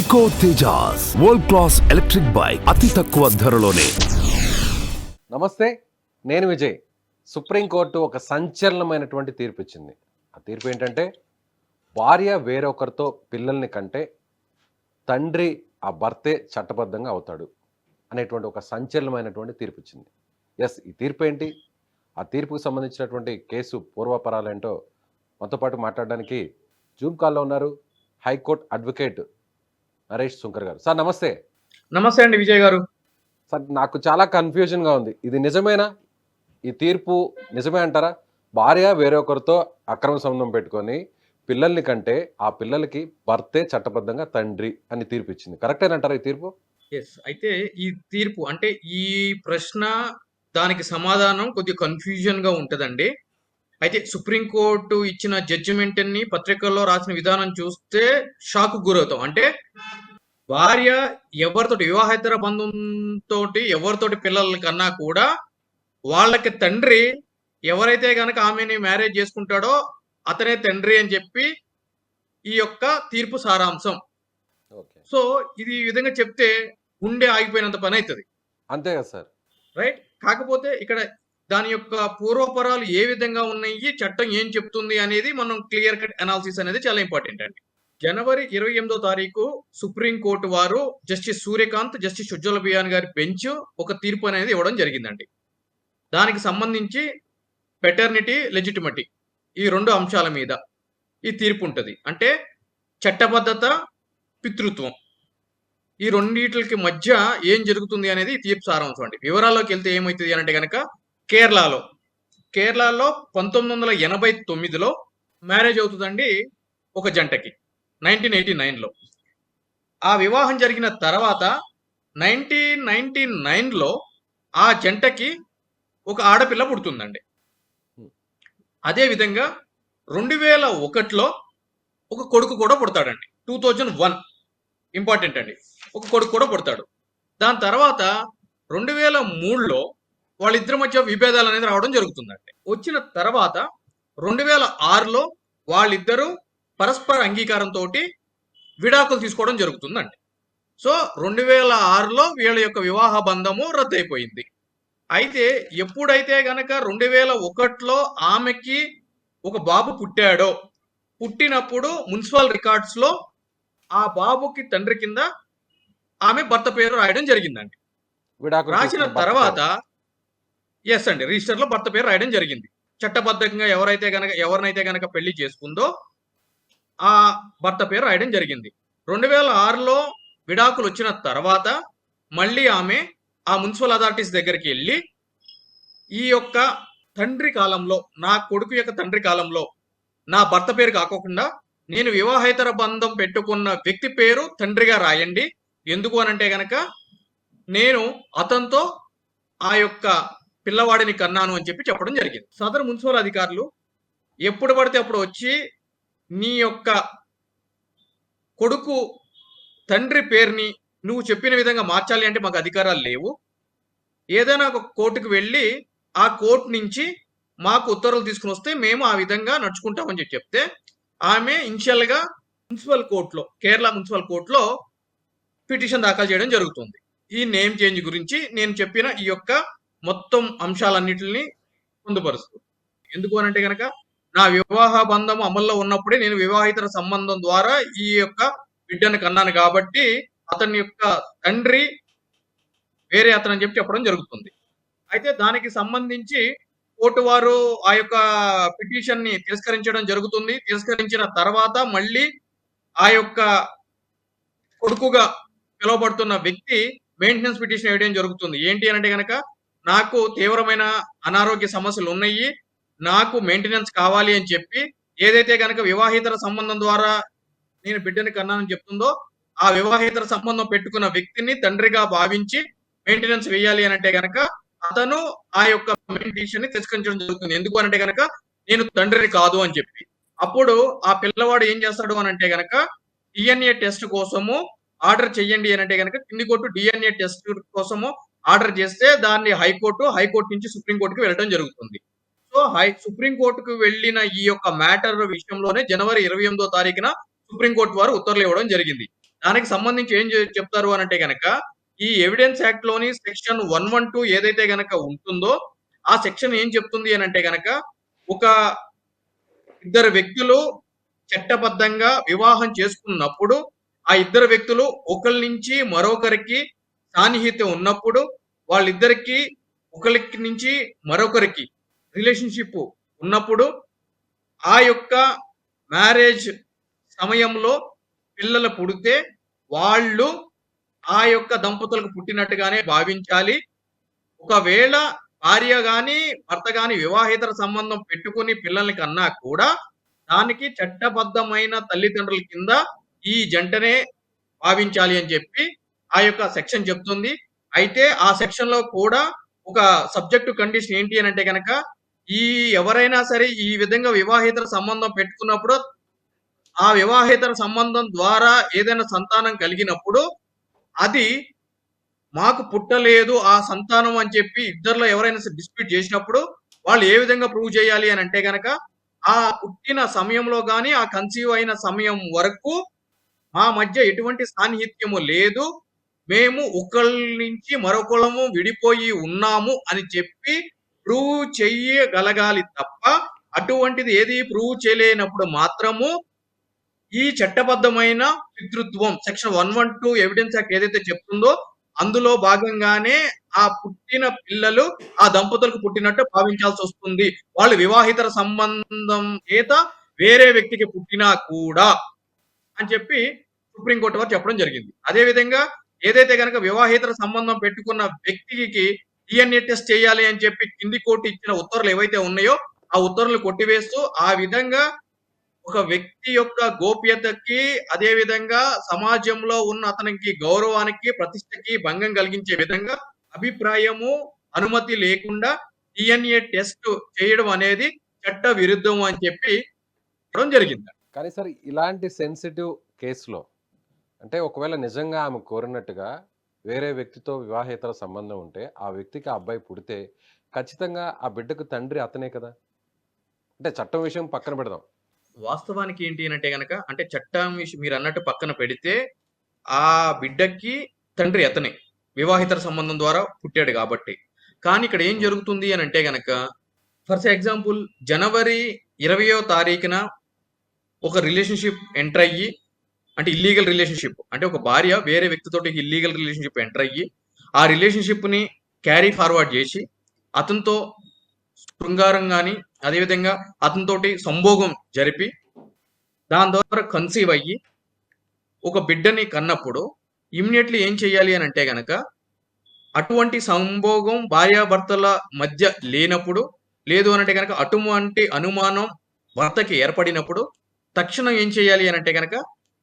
Eco Tejas world class electric bike అతి తక్కువ ధరలోనే. నమస్తే, నేను విజయ్. సుప్రీంకోర్టు ఒక సంచలనమైనటువంటి తీర్పు ఇచ్చింది. ఆ తీర్పు ఏంటంటే, భార్య వేరొకరితో పిల్లల్ని కంటే తండ్రి ఆ భర్తే చట్టబద్ధంగా అవుతాడు అనేటువంటి ఒక సంచలనమైనటువంటి తీర్పు ఇచ్చింది. ఈ తీర్పు ఏంటి, ఆ తీర్పుకు సంబంధించినటువంటి కేసు పూర్వపరాలేంటో మనతో పాటు మాట్లాడడానికి జూమ్ కాల్లో ఉన్నారు హైకోర్టు అడ్వకేట్ నరేష్ సుంకర్ గారు. సార్ నమస్తే. నమస్తే అండి విజయ్ గారు. సార్, నాకు చాలా కన్ఫ్యూజన్గా ఉంది. ఇది నిజమేనా? ఈ తీర్పు నిజమే అంటారా? భార్య వేరొకరితో అక్రమ సంబంధం పెట్టుకొని పిల్లల్ని కంటే ఆ పిల్లలకి భర్తే చట్టబద్ధంగా తండ్రి అని తీర్పు ఇచ్చింది. కరెక్టేనంటారా ఈ తీర్పు? అయితే ఈ తీర్పు అంటే ఈ ప్రశ్న దానికి సమాధానం కొద్దిగా కన్ఫ్యూజన్ గా ఉంటదండి. అయితే సుప్రీంకోర్టు ఇచ్చిన జడ్జిమెంట్ ని పత్రికల్లో రాసిన విధానం చూస్తే షాక్ గురవుతాం. అంటే భార్య ఎవరితోటి వివాహేతర బంధంతో ఎవరితోటి పిల్లల కన్నా కూడా వాళ్ళకి తండ్రి ఎవరైతే గనక ఆమెని మ్యారేజ్ చేసుకుంటాడో అతనే తండ్రి అని చెప్పి ఈ యొక్క తీర్పు సారాంశం. ఓకే, సో ఇది ఈ విధంగా చెప్తే గుండె ఆగిపోయినంత పని అవుతుంది, అంతే కదా సార్? రైట్? కాకపోతే ఇక్కడ దాని యొక్క పూర్వపరాలు ఏ విధంగా ఉన్నాయి, చట్టం ఏం చెప్తుంది అనేది మనం క్లియర్ కట్ అనాలిసిస్ అనేది చాలా ఇంపార్టెంట్ అండి. జనవరి 28వ తారీఖు సుప్రీంకోర్టు వారు జస్టిస్ సూర్యకాంత్, జస్టిస్ ఉజ్వల బియాన్ గారి బెంచ్ ఒక తీర్పు అనేది ఇవ్వడం జరిగిందండి. దానికి సంబంధించి పెటర్నిటీ, లెజిటిమటీ ఈ రెండు అంశాల మీద ఈ తీర్పు ఉంటుంది. అంటే చట్టబద్ధత, పితృత్వం ఈ రెండింటికి మధ్య ఏం జరుగుతుంది అనేది ఈ తీర్పు సారాంశం అండి. వివరాల్లోకి వెళ్తే ఏమవుతుంది అంటే కనుక కేరళలో 1989లో మ్యారేజ్ అవుతుందండి ఒక జంటకి, 1989లో. ఆ వివాహం జరిగిన తర్వాత 1999లో ఆ జంటకి ఒక ఆడపిల్ల పుడుతుందండి. అదే విధంగా 2001లో ఒక కొడుకు కూడా పుడతాడండి. 2001 ఇంపార్టెంట్ అండి, ఒక కొడుకు కూడా పుడతాడు. దాని తర్వాత 2003లో వాళ్ళిద్దరి మధ్య విభేదాలు అనేది రావడం జరుగుతుందండి. వచ్చిన తర్వాత 2006లో వాళ్ళిద్దరూ పరస్పర అంగీకారంతో విడాకులు తీసుకోవడం జరుగుతుందండి. సో 2006లో వీళ్ళ యొక్క వివాహ బంధము రద్దయిపోయింది. అయితే ఎప్పుడైతే గనక 2001లో ఆమెకి ఒక బాబు పుట్టాడో, పుట్టినప్పుడు మున్సిపల్ రికార్డ్స్ లో ఆ బాబుకి తండ్రి కింద ఆమె భర్త పేరు రాయడం జరిగిందండి. రాసిన తర్వాత అండి, రిజిస్టర్ లో భర్త పేరు రాయడం జరిగింది. చట్టబద్ధంగా ఎవరినైతే గనక పెళ్లి చేసుకుందో ఆ భర్త పేరు రాయడం జరిగింది. 2006లో విడాకులు వచ్చిన తర్వాత మళ్ళీ ఆమె ఆ మున్సిపల్ అథారిటీస్ దగ్గరికి వెళ్ళి ఈ యొక్క తండ్రి కాలంలో, నా కొడుకు యొక్క తండ్రి కాలంలో నా భర్త పేరు కాకోకుండా నేను వివాహేతర బంధం పెట్టుకున్న వ్యక్తి పేరు తండ్రిగా రాయండి. ఎందుకు అనంటే గనక నేను అతనితో ఆ యొక్క పిల్లవాడిని కన్నాను అని చెప్పి చెప్పడం జరిగింది. సదరు మున్సిపల్ అధికారులు ఎప్పుడు పడితే అప్పుడు వచ్చి నీ యొక్క కొడుకు తండ్రి పేరుని నువ్వు చెప్పిన విధంగా మార్చాలి అంటే మాకు అధికారాలు లేవు, ఏదైనా ఒక కోర్టుకు వెళ్ళి ఆ కోర్టు నుంచి మాకు ఉత్తర్వులు తీసుకుని వస్తే మేము ఆ విధంగా నడుచుకుంటామని చెప్పి చెప్తే ఆమె ఇనిషియల్ గా మున్సిపల్ కోర్టులో, కేరళ మున్సిపల్ కోర్టులో పిటిషన్ దాఖలు చేయడం జరుగుతుంది. ఈ నేమ్ చేంజ్ గురించి నేను చెప్పిన ఈ యొక్క మొత్తం అంశాలన్నిటిని పొందుపరుస్తూ. ఎందుకు అనంటే గనక నా వివాహ బంధం అమల్లో ఉన్నప్పుడే నేను వివాహితర సంబంధం ద్వారా ఈ యొక్క బిడ్డను కన్నాను కాబట్టి అతని యొక్క తండ్రి వేరే అతను అని చెప్పి చెప్పడం జరుగుతుంది. అయితే దానికి సంబంధించి కోర్టు వారు ఆ యొక్క పిటిషన్ ని తిరస్కరించడం జరుగుతుంది. తిరస్కరించిన తర్వాత మళ్ళీ ఆ యొక్క కొడుకుగా పిలువబడుతున్న వ్యక్తి మెయింటెనెన్స్ పిటిషన్ వేయడం జరుగుతుంది. ఏంటి అంటే గనక నాకు తీవ్రమైన అనారోగ్య సమస్యలు ఉన్నాయి, నాకు మెయింటెనెన్స్ కావాలి అని చెప్పి ఏదైతే గనక వివాహేతర సంబంధం ద్వారా నేను బిడ్డని కన్నానని చెప్తుందో ఆ వివాహేతర సంబంధం పెట్టుకున్న వ్యక్తిని తండ్రిగా భావించి మెయింటెనెన్స్ వేయాలి అని అంటే గనక అతను ఆ యొక్క మెయింటెనెన్స్ ని తిరస్కరించడం జరుగుతుంది. ఎందుకు అనంటే గనక నేను తండ్రిని కాదు అని చెప్పి. అప్పుడు ఆ పిల్లవాడు ఏం చేస్తాడు అని అంటే గనక డిఎన్ఏ టెస్ట్ కోసము ఆర్డర్ చెయ్యండి అని అంటే గనక కింది కోర్టు డిఎన్ఏ టెస్ట్ కోసము ఆర్డర్ చేస్తే దాన్ని హైకోర్టు నుంచి సుప్రీంకోర్టుకి వెళ్ళడం జరుగుతుంది. సో సుప్రీంకోర్టుకు వెళ్ళిన ఈ యొక్క మ్యాటర్ విషయంలోనే జనవరి 28వ తారీఖున సుప్రీంకోర్టు వారు ఉత్తర్వులు ఇవ్వడం జరిగింది. దానికి సంబంధించి ఏం చెప్తారు అని అంటే గనక ఈ ఎవిడెన్స్ యాక్ట్ లోని సెక్షన్ 112 ఏదైతే గనక ఉంటుందో ఆ సెక్షన్ ఏం చెప్తుంది అని అంటే గనక ఒక ఇద్దరు వ్యక్తులు చట్టబద్ధంగా వివాహం చేసుకున్నప్పుడు ఆ ఇద్దరు వ్యక్తులు ఒకరి నుంచి మరొకరికి సాన్నిహిత్యం ఉన్నప్పుడు వాళ్ళిద్దరికి ఒకరికి నుంచి మరొకరికి రిలేషన్షిప్ ఉన్నప్పుడు ఆ యొక్క మ్యారేజ్ సమయంలో పిల్లలు పుడితే వాళ్ళు ఆ యొక్క దంపతులకు పుట్టినట్టుగానే భావించాలి. ఒకవేళ భార్య గాని భర్త గాని వివాహేతర సంబంధం పెట్టుకుని పిల్లల్ని కన్నా కూడా దానికి చట్టబద్ధమైన తల్లిదండ్రుల కింద ఈ జంటనే భావించాలి అని చెప్పి ఆ యొక్క సెక్షన్ చెప్తుంది. అయితే ఆ సెక్షన్ లో కూడా ఒక సబ్జెక్టు కండిషన్ ఏంటి అని అంటే గనక ఈ ఎవరైనా సరే ఈ విధంగా వివాహేతర సంబంధం పెట్టుకున్నప్పుడు ఆ వివాహేతర సంబంధం ద్వారా ఏదైనా సంతానం కలిగినప్పుడు అది మాకు పుట్టలేదు ఆ సంతానం అని చెప్పి ఇద్దరిలో ఎవరైనా డిస్ప్యూట్ చేసినప్పుడు వాళ్ళు ఏ విధంగా ప్రూవ్ చేయాలి అని అంటే గనక ఆ పుట్టిన సమయంలో గాని ఆ కన్సీవ్ అయిన సమయం వరకు మా మధ్య ఎటువంటి సాన్నిహిత్యము లేదు, మేము ఒకళ్ళ నుంచి మరొకళ్ళము విడిపోయి ఉన్నాము అని చెప్పి ప్రూవ్ చెయ్యగలగాలి తప్ప అటువంటిది ఏది ప్రూవ్ చేయలేనప్పుడు మాత్రము ఈ చట్టబద్ధమైన పితృత్వం సెక్షన్ 112 ఎవిడెన్స్ యాక్ట్ ఏదైతే చెప్తుందో అందులో భాగంగానే ఆ పుట్టిన పిల్లలు ఆ దంపతులకు పుట్టినట్టు భావించాల్సి వస్తుంది. వాళ్ళు వివాహితర సంబంధం చేత వేరే వ్యక్తికి పుట్టినా కూడా అని చెప్పి సుప్రీంకోర్టు వారు చెప్పడం జరిగింది. అదే విధంగా ఏదైతే గనక వివాహేతర సంబంధం పెట్టుకున్న వ్యక్తికి డిఎన్ఏ టెస్ట్ చేయాలి అని చెప్పి కింది కోర్టు ఇచ్చిన ఉత్తర్వులు ఏవైతే ఉన్నాయో ఆ ఉత్తర్వులు కొట్టివేస్తూ ఆ విధంగా ఒక వ్యక్తి యొక్క గోప్యతకి అదే విధంగా సమాజంలో ఉన్న అతనికి గౌరవానికి ప్రతిష్టకి భంగం కలిగించే విధంగా అభిప్రాయము అనుమతి లేకుండా డిఎన్ఏ టెస్ట్ చేయడం అనేది చట్ట విరుద్ధం అని చెప్పి చెప్పడం జరిగింది. కానీ సార్ ఇలాంటి సెన్సిటివ్ కేసులో అంటే ఒకవేళ నిజంగా ఆమె కోరినట్టుగా వేరే వ్యక్తితో వివాహేతర సంబంధం ఉంటే ఆ వ్యక్తికి ఆ అబ్బాయి పుడితే ఖచ్చితంగా ఆ బిడ్డకు తండ్రి అతనే కదా. అంటే చట్టం విషయం పక్కన పెడదాం, వాస్తవానికి ఏంటి అంటే గనక అంటే చట్టం మీరు అన్నట్టు పక్కన పెడితే ఆ బిడ్డకి తండ్రి అతనే వివాహితర సంబంధం ద్వారా పుట్టాడు కాబట్టి. కానీ ఇక్కడ ఏం జరుగుతుంది అని అంటే గనక ఫర్ ఎగ్జాంపుల్ జనవరి 20వ తారీఖున ఒక రిలేషన్షిప్ ఎంటర్ అయ్యి అంటే ఇల్లీగల్ రిలేషన్షిప్ అంటే ఒక భార్య వేరే వ్యక్తితోటి ఇల్లీగల్ రిలేషన్షిప్ ఎంటర్ అయ్యి ఆ రిలేషన్షిప్ ని క్యారీ ఫార్వర్డ్ చేసి అతనితో శృంగారం కానీ అదేవిధంగా అతనితోటి సంభోగం జరిపి దాని ద్వారా కన్సీవ్ అయ్యి ఒక బిడ్డని కన్నప్పుడు ఇమ్మీడియట్లీ ఏం చేయాలి అని అంటే గనక అటువంటి సంభోగం భార్యాభర్తల మధ్య లేనప్పుడు లేదు అని అంటే గనక అటువంటి అనుమానం భర్తకి ఏర్పడినప్పుడు తక్షణం ఏం చేయాలి అని అంటే గనక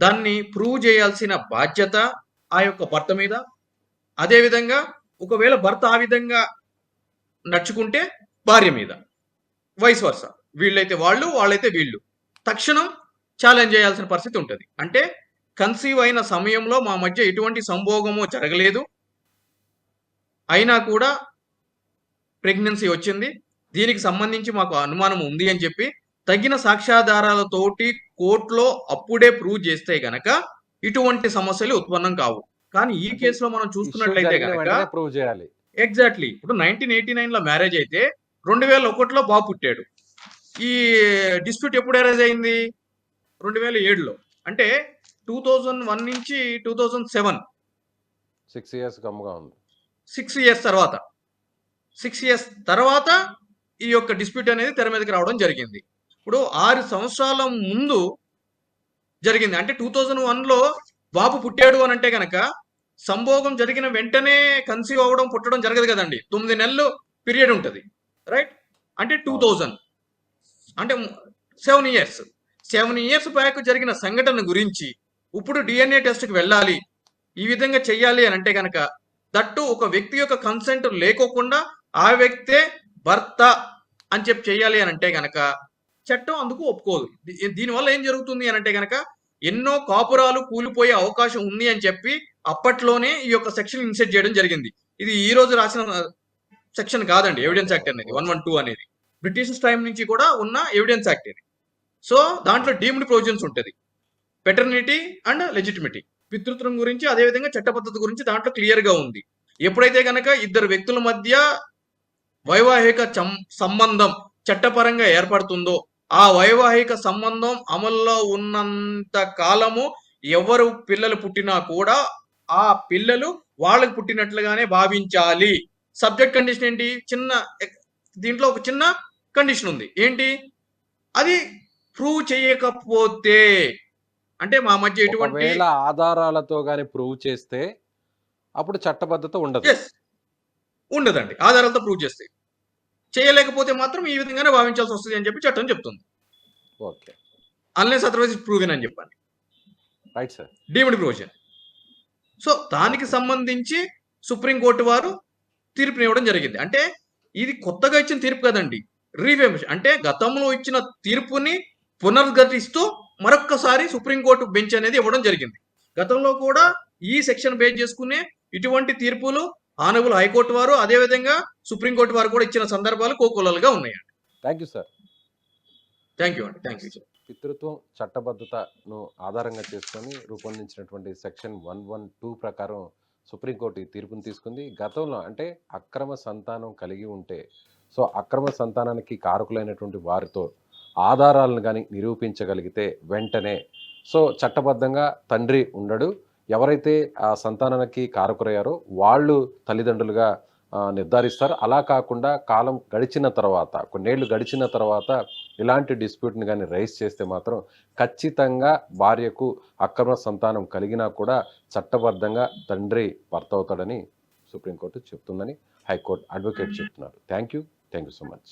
దాన్ని ప్రూవ్ చేయాల్సిన బాధ్యత ఆ యొక్క భర్త మీద. అదేవిధంగా ఒకవేళ భర్త ఆ విధంగా నడుచుకుంటే భార్య మీద, వైస్ వర్స, వీళ్ళైతే వాళ్ళు వాళ్ళైతే వీళ్ళు తక్షణం ఛాలెంజ్ చేయాల్సిన పరిస్థితి ఉంటుంది. అంటే కన్సీవ్ అయిన సమయంలో మా మధ్య ఎటువంటి సంభోగము జరగలేదు, అయినా కూడా ప్రెగ్నెన్సీ వచ్చింది, దీనికి సంబంధించి మాకు అనుమానం ఉంది అని చెప్పి తగిన సాక్ష్యాధారాలతోటి కోర్టులో అప్పుడే ప్రూవ్ చేస్తే గనక ఇటువంటి సమస్యలు ఉత్పన్నం కావు. కానీ ఈ కేసులో మనం చూసుకున్నట్లయితే గనక ప్రూవ్ చేయాలి. ఎగ్జాక్ట్లీ ఇప్పుడు 1989 లో మ్యారేజ్ అయితే 2001లో బాబు పుట్టాడు. ఈ డిస్ప్యూట్ ఎప్పుడు అరైజ్ అయింది? 2007లో. అంటే 2001 నుంచి 2007 6 ఇయర్స్ కమ్ముగా ఉంది. 6 ఇయర్స్ తర్వాత 6 ఇయర్స్ తర్వాత ఈ యొక్క డిస్ప్యూట్ అనేది తెర మీదకి రావడం జరిగింది. ఇప్పుడు 6 సంవత్సరాల ముందు జరిగింది. అంటే 2001లో బాబు పుట్టాడు అని అంటే గనక సంభోగం జరిగిన వెంటనే కన్సీవ్ అవ్వడం పుట్టడం జరగదు కదండి. 9 నెలలు పీరియడ్ ఉంటుంది, రైట్? అంటే 2000 అంటే 7 ఇయర్స్ 7 ఇయర్స్ బ్యాక్ జరిగిన సంఘటన గురించి ఇప్పుడు డిఎన్ఏ టెస్ట్కి వెళ్ళాలి, ఈ విధంగా చెయ్యాలి అని అంటే గనక దట్టు ఒక వ్యక్తి యొక్క కన్సెంట్ లేకోకుండా ఆ వ్యక్తే భర్త అని చెప్పి చెయ్యాలి అని అంటే గనక చట్టం అందుకు ఒప్పుకోదు. దీనివల్ల ఏం జరుగుతుంది అని అంటే గనక ఎన్నో కాపురాలు కూలిపోయే అవకాశం ఉంది అని చెప్పి అప్పట్లోనే ఈ యొక్క సెక్షన్ ఇన్సెట్ చేయడం జరిగింది. ఇది ఈ రోజు రాసిన సెక్షన్ కాదండి, ఎవిడెన్స్ యాక్ట్ అనేది 112 అనేది బ్రిటిష్ టైం నుంచి కూడా ఉన్న ఎవిడెన్స్ యాక్ట్ ఇది. సో దాంట్లో డీమ్డ్ ప్రొవిజన్స్ ఉంటుంది, పెటర్నిటీ అండ్ లెజిటిమిటీ. పితృత్వం గురించి, అదేవిధంగా చట్టబద్ధత గురించి దాంట్లో క్లియర్‌గా ఉంది. ఎప్పుడైతే గనక ఇద్దరు వ్యక్తుల మధ్య వైవాహిక సంబంధం చట్టపరంగా ఏర్పడుతుందో, ఆ వైవాహిక సంబంధం అమల్లో ఉన్నంత కాలము ఎవరు పిల్లలు పుట్టినా కూడా, ఆ పిల్లలు వాళ్ళకి పుట్టినట్లుగానే భావించాలి. సబ్జెక్ట్ కండిషన్ ఏంటి? దీంట్లో ఒక చిన్న కండిషన్ ఉంది. ఏంటి? అది ప్రూవ్ చేయకపోతే, అంటే మా మధ్య ఎటువంటి ఒకవేళ ఆధారాలతో గాని ప్రూవ్ చేస్తే అప్పుడు చట్టబద్ధత ఉండదు. యెస్. ఉండదండి. ఆధారాలతో ప్రూవ్ చేస్తే. చేయలేకపోతే మాత్రం ఈ విధంగానే భావించాల్సి వస్తది అని చెప్పి చట్టం చెప్తుంది. ఓకే. అన్లెస్ అదర్‌వైజ్ ప్రూవెన్ అని చెప్పాలి. Right sir. Deemed provision. So, దానికి సంబంధించి సుప్రీం కోర్ట్ వారు తీర్పునివ్వడం జరిగింది. అంటే ఇది కొత్తగా ఇచ్చిన తీర్పు కదండీ. రీవేరిఫికేషన్ అంటే గతంలో ఇచ్చిన తీర్పుని పునర్గతిస్తూ మరొక్కసారి సుప్రీం కోర్ట్ బెంచ్ అనేది ఇవ్వడం జరిగింది. గతంలో కూడా ఈ సెక్షన్ బేస్ చేసుకునే ఇటువంటి తీర్పులు ఆనరబుల్ హైకోర్టు వారు, అదేవిధంగా సుప్రీం కోర్ట్ వారు కూడా ఇచ్చిన సందర్భాలు కోకొల్లలుగా ఉన్నాయండి. Thank you sir. Thank you అండి. Thank you. పితృత్వం చట్టబద్ధతను ఆధారంగా చేసుకొని రూపొందించినటువంటి సెక్షన్ 112 ప్రకారం సుప్రీంకోర్టు ఈ తీర్పును తీసుకుంది. గతంలో అంటే అక్రమ సంతానం కలిగి ఉంటే, సో అక్రమ సంతానానికి కారకులైనటువంటి వారితో ఆధారాలను కానీ నిరూపించగలిగితే వెంటనే సో చట్టబద్ధంగా తండ్రి ఉండడు. ఎవరైతే ఆ సంతానానికి కారకులయ్యారో వాళ్ళు తల్లిదండ్రులుగా నిర్ధారిస్తారు. అలా కాకుండా కాలం గడిచిన తర్వాత, కొన్నేళ్ళు గడిచిన తర్వాత ఇలాంటి డిస్ప్యూట్ని కానీ రైజ్ చేస్తే మాత్రం ఖచ్చితంగా భార్యకు అక్రమ సంతానం కలిగినా కూడా చట్టబద్ధంగా తండ్రి భర్త అవుతాడని సుప్రీంకోర్టు చెప్తుందని హైకోర్టు అడ్వకేట్ చెప్తున్నారు. Thank you so much.